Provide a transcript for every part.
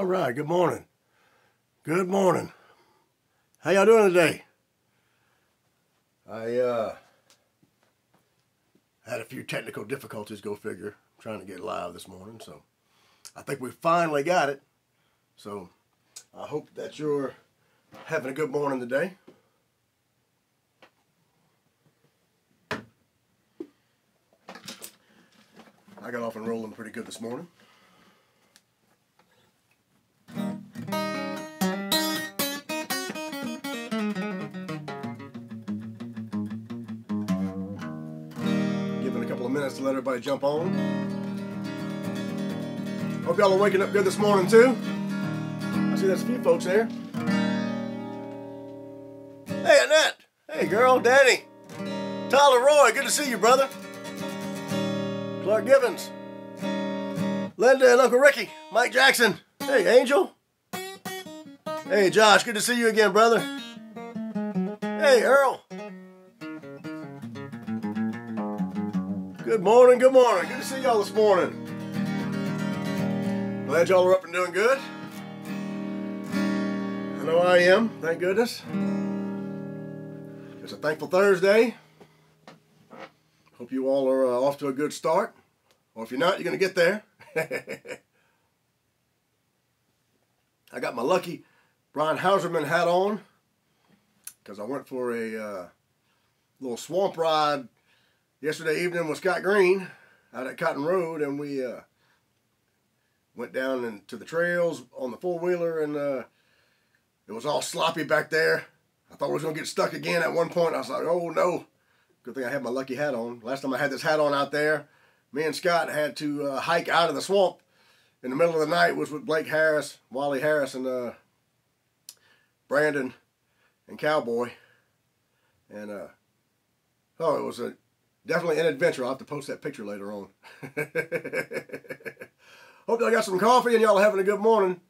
All right, good morning. Good morning. How y'all doing today? I had a few technical difficulties, go figure, trying to get live this morning, so I think we finally got it. So I hope that you're having a good morning today. I got off and rolling pretty good this morning. Giving a couple of minutes to let everybody jump on. Hope y'all are waking up good this morning too. I see there's a few folks there. Hey Annette! Hey girl, Danny! Tyler Roy, good to see you, brother. Clark Givens, Linda and Uncle Ricky, Mike Jackson. Hey, Angel. Hey, Josh, good to see you again, brother. Hey, Earl. Good morning, good morning. Good to see y'all this morning. Glad y'all are up and doing good. I know I am, thank goodness. It's a thankful Thursday. Hope you all are off to a good start. Or if you're not, you're going to get there. I got my lucky Brian Hauserman hat on because I went for a little swamp ride yesterday evening with Scott Green out at Cotton Road, and we went down into the trails on the four-wheeler, and it was all sloppy back there. I thought we was going to get stuck again at one point. I was like, oh no. Good thing I had my lucky hat on. Last time I had this hat on out there, me and Scott had to hike out of the swamp in the middle of the night. Was with Blake Harris, Wally Harris, and Brandon and Cowboy. And oh, it was definitely an adventure. I'll have to post that picture later on. Hope y'all got some coffee and y'all are having a good morning.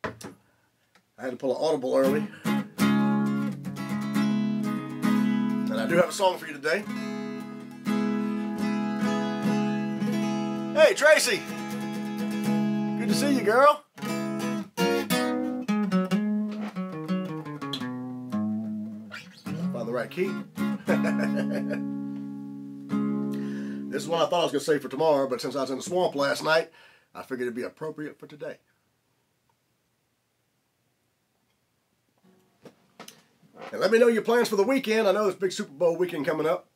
I had to pull an audible early. And I do have a song for you today. Hey, Tracy. Good to see you, girl. Find the right key. This is one I thought I was going to save for tomorrow, but since I was in the swamp last night, I figured it'd be appropriate for today. And let me know your plans for the weekend. I know there's a big Super Bowl weekend coming up.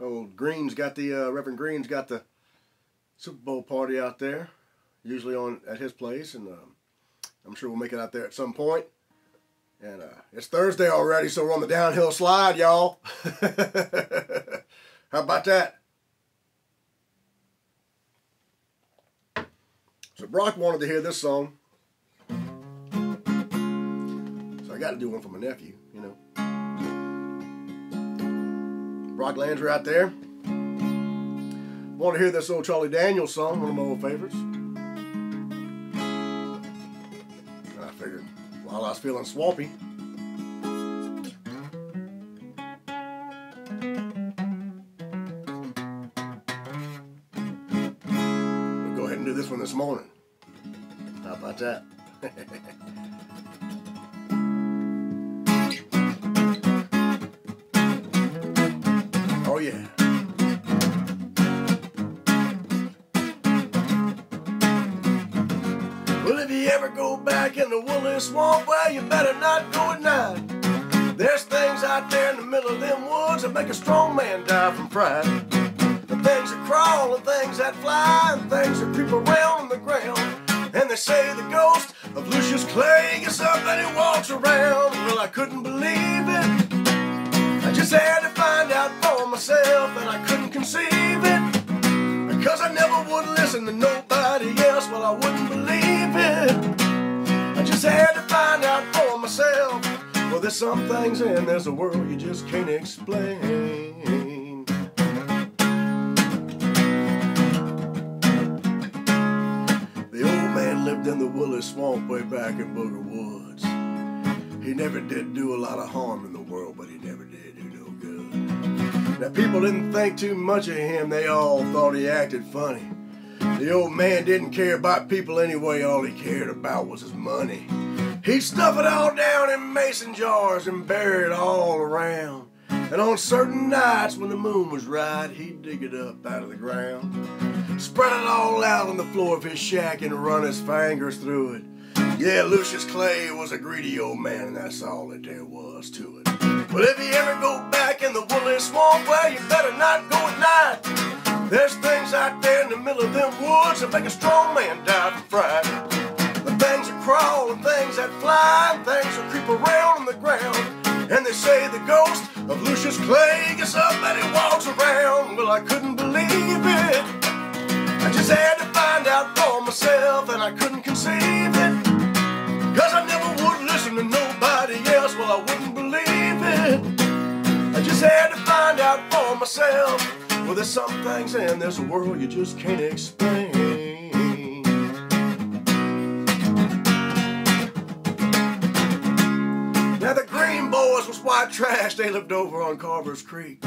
Old Green's got the, Reverend Green's got the Super Bowl party out there, usually at his place, and I'm sure we'll make it out there at some point. And it's Thursday already, so we're on the downhill slide, y'all. How about that? So Brock wanted to hear this song. I got to do one for my nephew, you know. Brock Landry out there. Want to hear this old Charlie Daniels song, one of my old favorites. And I figured, while I was feeling swampy, we'll go ahead and do this one this morning. How about that? Oh yeah. Well, if you ever go back in the Wooley Swamp, well, you better not go at night. There's things out there in the middle of them woods that make a strong man die from fright. The things that crawl and things that fly and things that creep around on the ground. And they say the ghost of Lucius Clay gets up and he walks around. Well, I couldn't believe it. I just had to find out for myself, and I couldn't conceive it, because I never would listen to nobody else. Well, I wouldn't believe it. I just had to find out for myself. Well, there's some things in this world you just can't explain. The old man lived in the Wooley Swamp way back in Booger Woods. He never did do a lot of harm in the world, but he never did do no good. Now people didn't think too much of him, they all thought he acted funny. The old man didn't care about people anyway, all he cared about was his money. He'd stuff it all down in mason jars and bury it all around. And on certain nights when the moon was right, he'd dig it up out of the ground, spread it all out on the floor of his shack and run his fingers through it. Yeah, Lucius Clay was a greedy old man, and that's all that there was to it. Well, if you ever go back in the Wooley Swamp, well, you better not go at night. There's things out there in the middle of them woods that make a strong man die from fright. The things that crawl and things that fly and things that creep around on the ground. And they say the ghost of Lucius Clay gets up and he walks around. Well, I couldn't believe it. I just had to find out for myself, and I couldn't conceive it. 'Cause I never would listen to nobody else. Well, I wouldn't believe it. I just had to find out for myself. Well, there's some things in this world you just can't explain. Now the Green Boys was white trash. They lived over on Carver's Creek.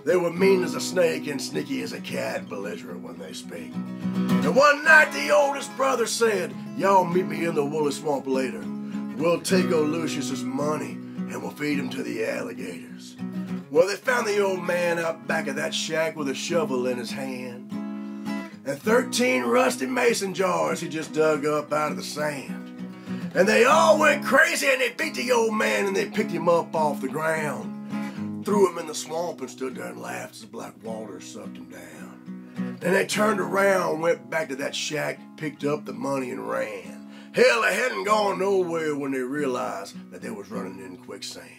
They were mean as a snake and sneaky as a cat, belligerent when they speak. And one night the oldest brother said, "Y'all meet me in the Wooley Swamp later. We'll take old Lucius's money and we'll feed him to the alligators." Well, they found the old man out back of that shack with a shovel in his hand and 13 rusty mason jars he just dug up out of the sand. And they all went crazy and they beat the old man and they picked him up off the ground, threw him in the swamp and stood there and laughed as the black water sucked him down. Then they turned around, went back to that shack, picked up the money and ran. Hell, they hadn't gone nowhere when they realized that they was running in quicksand.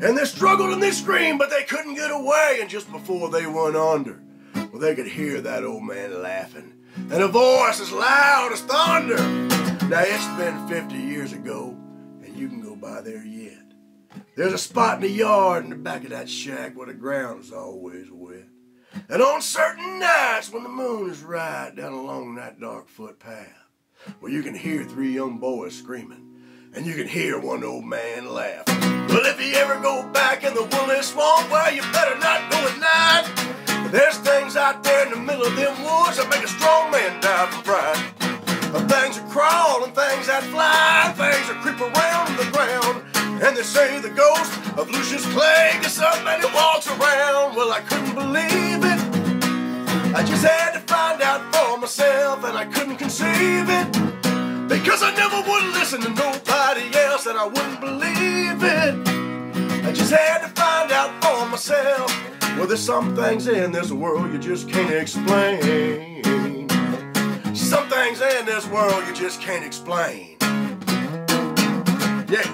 And they struggled and they screamed, but they couldn't get away. And just before they went under, well, they could hear that old man laughing, and a voice as loud as thunder. Now, it's been 50 years ago, and you can go by there yet. There's a spot in the yard in the back of that shack where the ground is always wet. And on certain nights when the moon is right down along that dark footpath, well, you can hear 3 young boys screaming, and you can hear one old man laugh. Well, if you ever go back in the Wooley Swamp, well, you better not go at night. There's things out there in the middle of them woods that make a strong man die from fright. Things that crawl and things that fly, things that creep around on the ground. And they say the ghost of Lucius Clay gets up and he walks around. Well, I couldn't believe it. I just had to find out for myself, and I couldn't conceive it. Because I never would listen to nobody else, and I wouldn't believe it. I just had to find out for myself. Well, there's some things in this world you just can't explain. Some things in this world you just can't explain. Yeah.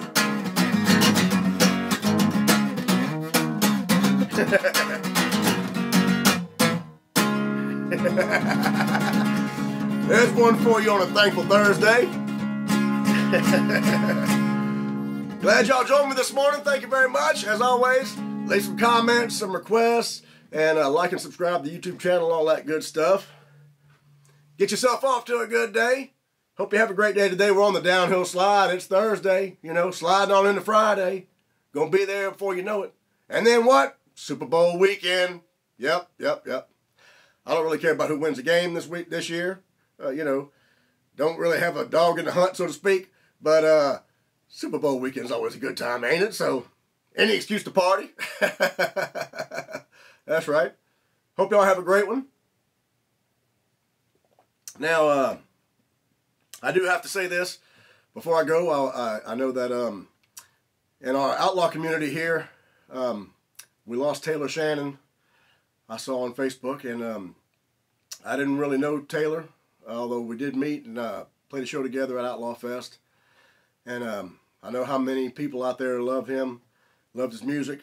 There's one for you on a thankful Thursday. Glad y'all joined me this morning. Thank you very much. As always, leave some comments, some requests, and like and subscribe to the YouTube channel, all that good stuff. Get yourself off to a good day. Hope you have a great day today. We're on the downhill slide. It's Thursday, you know, sliding on into Friday. Gonna be there before you know it. And then what? Super Bowl weekend. Yep. I don't really care about who wins the game this year. You know, don't really have a dog in the hunt, so to speak. But Super Bowl weekend is always a good time, ain't it? So, any excuse to party. That's right. Hope y'all have a great one. Now, I do have to say this before I go. I know that in our outlaw community here, we lost Taylor Shannon. I saw on Facebook, and I didn't really know Taylor, although we did meet and played a show together at Outlaw Fest. And I know how many people out there love him, loved his music.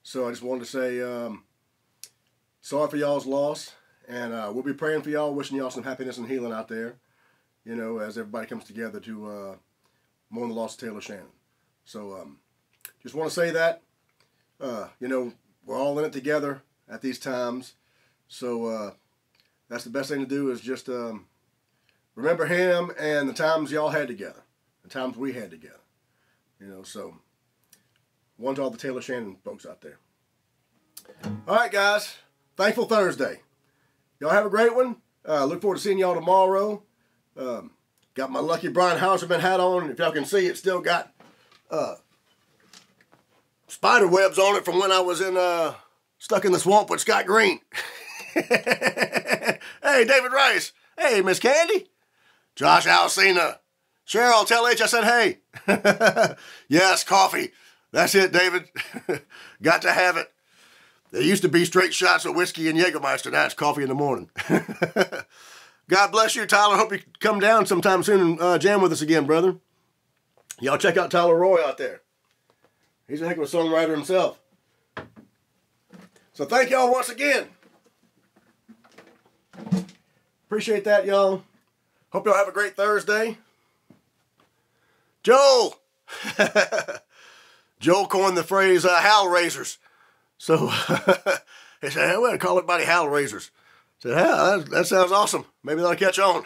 So I just wanted to say sorry for y'all's loss. And we'll be praying for y'all, wishing y'all some happiness and healing out there, you know, as everybody comes together to mourn the loss of Taylor Shannon. So just want to say that, you know, we're all in it together at these times. So that's the best thing to do is just remember him and the times y'all had together, the times we had together. You know, so one to all the Taylor Shannon folks out there. All right, guys. Thankful Thursday. Y'all have a great one. Look forward to seeing y'all tomorrow. Got my lucky Brian Hauserman hat on. If y'all can see, it's still got spider webs on it from when I was in stuck in the swamp with Scott Green. Hey, David Rice. Hey, Miss Candy. Josh Alcina. Cheryl, tell H I said hey. Yes, coffee. That's it, David. Got to have it. There used to be straight shots of whiskey and Jägermeister. Now it's coffee in the morning. God bless you, Tyler. Hope you come down sometime soon and jam with us again, brother. Y'all check out Tyler Roy out there. He's a heck of a songwriter himself. So thank y'all once again. Appreciate that, y'all. Hope y'all have a great Thursday. Joel! Joel coined the phrase howl raisers. So he said, hey, we're going to call everybody howl raisers. I said, yeah, that sounds awesome. Maybe that'll catch on.